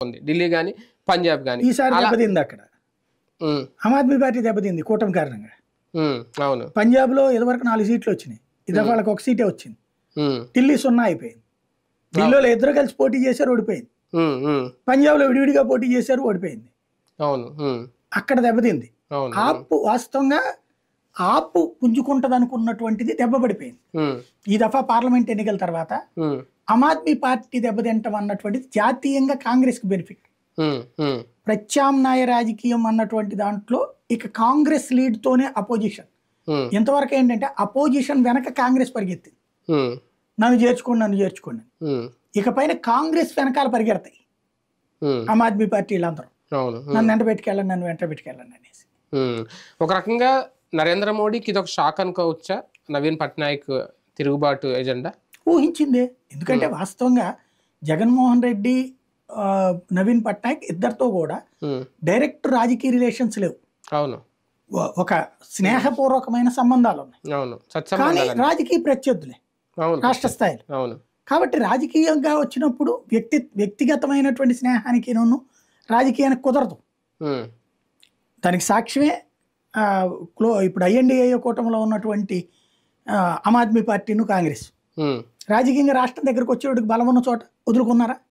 ఉంది. ఢిల్లీ గాని, పంజాబ్ గాని. ఈసారి అలా దెబ్బతింది అక్కడ. ఆమ్ ఆద్మీ పార్టీ దెబ్బతింది కూటమి కారణంగా. అవును. పంజాబ్లో ఇదివరకు 4 సీట్లు వచ్చినాయి, ఇదొక వాళ్ళకి 1 సీటే వచ్చింది. ఢిల్లీ 0 అయిపోయింది. ఢిల్లీలో ఇద్దరు కలిసి పోటీ చేశారు, ఓడిపోయింది. పంజాబ్లో విడివిడిగా పోటీ చేశారు, ఓడిపోయింది. అవును. అక్కడ దెబ్బతింది. ఆపు వాస్తవంగా ఆపు పుంజుకుంటది అనుకున్నటువంటిది దెబ్బపడిపోయింది. ఈ దఫా పార్లమెంట్ ఎన్నికల తర్వాత ఆమ్ ఆద్మీ పార్టీ దెబ్బతింటం అన్నటువంటిది జాతీయంగా కాంగ్రెస్ కి బెనిఫిట్. ప్రత్యామ్నాయ రాజకీయం అన్నటువంటి దాంట్లో ఇక కాంగ్రెస్ లీడ్ తోనే అపోజిషన్. ఇంతవరకు ఏంటంటే అపోజిషన్ వెనక కాంగ్రెస్ పరిగెత్తింది, నన్ను చేర్చుకోండి. ఇకపైన కాంగ్రెస్ వెనకాల పరిగెడతాయి ఆమ్ ఆద్మీ పార్టీ వీళ్ళందరూ, నన్ను వెంట పెట్టుకెళ్ళండి అనేసి. ఒక రకంగా నరేంద్ర మోడీకి ఇది ఒక షాక్ అనుకోవచ్చా, నవీన్ పట్నాయక్ తిరుగుబాటు ఎజెండా? ఊహించిందే. ఎందుకంటే వాస్తవంగా జగన్మోహన్ రెడ్డి, నవీన్ పట్నాయక్ ఇద్దరితో కూడా డైరెక్ట్ రాజకీయ రిలేషన్స్ లేవు. అవును. ఒక స్నేహపూర్వకమైన సంబంధాలు ఉన్నాయి. అవును. కానీ రాజకీయ ప్రత్యర్థులే రాష్ట్ర స్థాయిలో. అవును. కాబట్టి రాజకీయంగా వచ్చినప్పుడు వ్యక్తిగతమైనటువంటి స్నేహానికి రాజకీయానికి కుదరదు. దానికి సాక్ష్యమే ఇప్పుడు ఐఎన్డీఏ కూటమిలో ఉన్నటువంటి ఆమ్ ఆద్మీ పార్టీను కాంగ్రెస్. రాజకీయంగా రాష్ట్రం దగ్గరకు వచ్చేవాడికి బలం ఉన్న చోట వదులుకున్నారా?